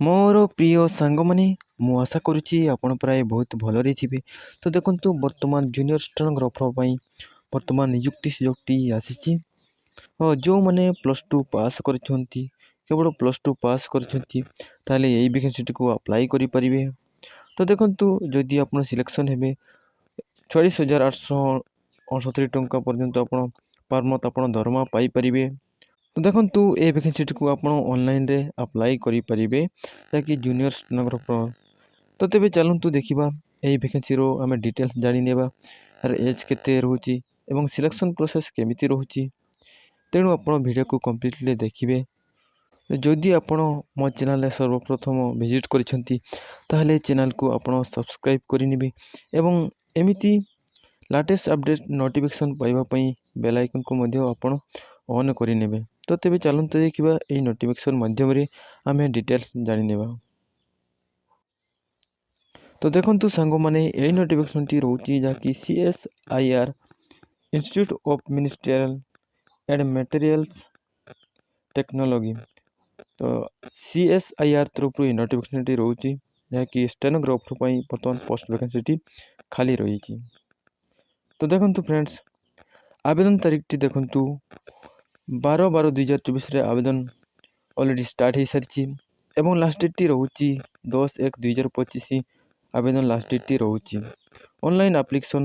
मोर प्रिय सांग माने मु आशा करुच्ची आपण प्राय बहुत भलरे थिबे। तो देखंतु वर्तमान जूनियर स्टेनोग्राफर पई वर्तमान नियुक्ति सुयोगटी आसीची। जो माने प्लस टू पास करछंती केवल प्लस टू पास करछंती ताले एई वैकेंसी को अप्लाई करि परिबे। तो देखंतु जदि आपण सिलेक्शन हेबे 46,869 टंका पर्यंत आपण पर मंथ आपण दरमा पाई परिबे। तो देखंतु ए वैकेंसी को आपण ऑनलाइन रे अप्लाई करि परिबे ताकि जूनियर स्टेनोग्राफर। तो तेबे चलंतु देखिबा एई वैकेंसी रो हमें डिटेल्स जानि नेबा आर एज केते रहउची एवं सिलेक्शन प्रोसेस केमिति रहउची। तेणु आपण वीडियो को कंप्लीटली देखिबे। जदि आपण मो चैनल सर्वप्रथम विजिट करिसंती ताहले चैनल को आपण सब्सक्राइब करिनिबे एवं एमिति लेटेस्ट अपडेट नोटिफिकेशन पाइबा पई बेल आइकन को मध्य आपण ऑन करिनेबे। तो तेबे चलंतु देखिबा एई नोटिफिकेशन माध्यम रे आमे डिटेल्स जानि नेबा। तो देखंतु सांगो माने एई नोटिफिकेशन टी रहउची जाकी CSIR institute of ministerial and materials technology. तो CSIR तरफ नोटिफिकेशन टी रहउची जाकी स्टेनोग्राफर पई वर्तमान पोस्ट वैकेंसी टी खाली रहिची। तो देखंतु फ्रेंड्स आवेदन तारीख टी देखंतु 12/12/2024 रे आवेदन ऑलरेडी स्टार्ट हो सारी एवं लास्ट डेट टी रहउची 10/1/2025 आवेदन लास्ट डेट टी रहउची। ऑनलाइन एप्लीकेशन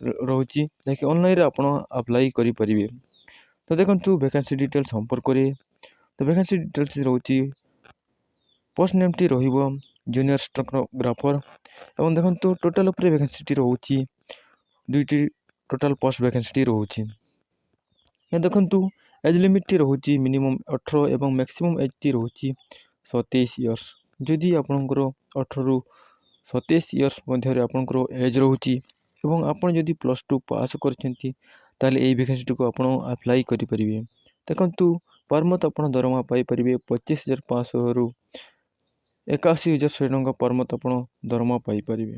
रहउची जाकी ऑनलाइन रे आपण अप्लाई करि परिबे। तो देखंतु वैकेंसी डिटेल्स संपर्क रे। तो वैकेंसी डिटेल्स रहउची पोस्ट नेम टी रहिबो जूनियर स्टेनोग्राफर एवं देखंतु टोटल ऊपर वैकेंसी टी रहउची दुईटी टोटल पोस्ट वैकेंसी टी रहउची। या देखंतु एज लिमिट टी रहउची मिनिमम 18 एवं मैक्सिमम एज टी रहउची 27 इयर्स। जदि आपनकर 18 रु 27 इयर्स मध्य रे आपनकर एज रहउची एवं आपण जदि प्लस टू पास करछंती ताले एई वैकेंसी को आपण अप्लाई करि परिबे। देखंतु पर मंथ आपण दरमा पाई परिबे 25,500 रु 81,100 टंका पर मंथ आपण दरमा पाई परिबे।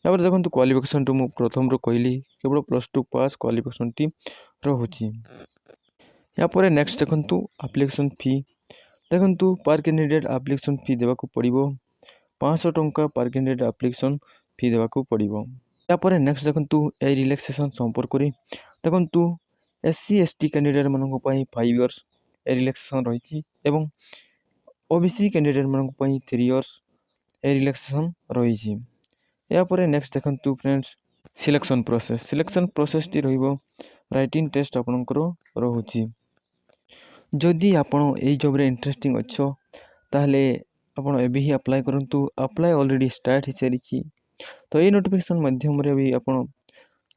यहाँ पर देखो क्वालिफिकेशन टू मुझे प्रथम रो कहली केवल प्लस टू पास क्वालिफिकेशन टी रहुची। यहाँ पर नेक्स्ट देखो एप्लिकेशन फी देखो पर कैंडिडेट एप्लिकेशन फी देवाक पड़ो 500 टंका पर कैंडिडेट एप्लिकेशन फी देवाक पड़ो। यहाँ पर नेक्स्ट देखो ए रिलैक्सेशन संपर्क देखो SC ST कैंडिडेट मानक 5 इयर्स ए रिलैक्सेशन रही एवं OBC कैंडिडेट मानक 3 इयर्स ए रिलैक्सेशन रही। या पर नेक्स्ट देखंतु फ्रेंड्स सिलेक्शन प्रोसेस टी रहिबो राइटिंग टेस्ट आपनकर रहउची। जदि आपण एई जॉब रे इंटरेस्टिंग अच्छो ताहले आपण एबी ही अप्लाई करंतु। अप्लाई ऑलरेडी स्टार्ट हो सारी। तो एई नोटिफिकेशन माध्यम रे भी आपण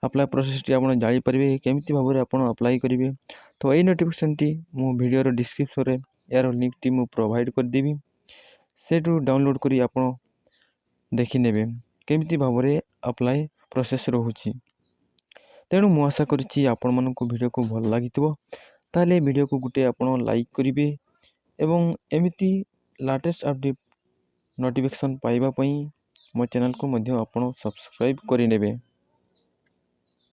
अप्लाई प्रोसेस टी आपण जानि परिबे केमिति भाबरे आपण अप्लाई करिवे। तो एई नोटिफिकेशन टी मो वीडियो रो डिस्क्रिप्शन रे यार लिंक टी मु प्रोवाइड कर देबी सेटू डाउनलोड करी आपण देखि नेबे केमिति भावरे अप्लाई प्रोसेस रहउची। तेणु मु आशा करिछि आपण मानकु वीडियो को भल लागितबो ताले वीडियो को गुटे आपण लाइक करिवे एवं एमिति लेटेस्ट अपडेट नोटिफिकेशन पाइबा पई मो चैनल को मध्य आपण सब्सक्राइब करि नेबे।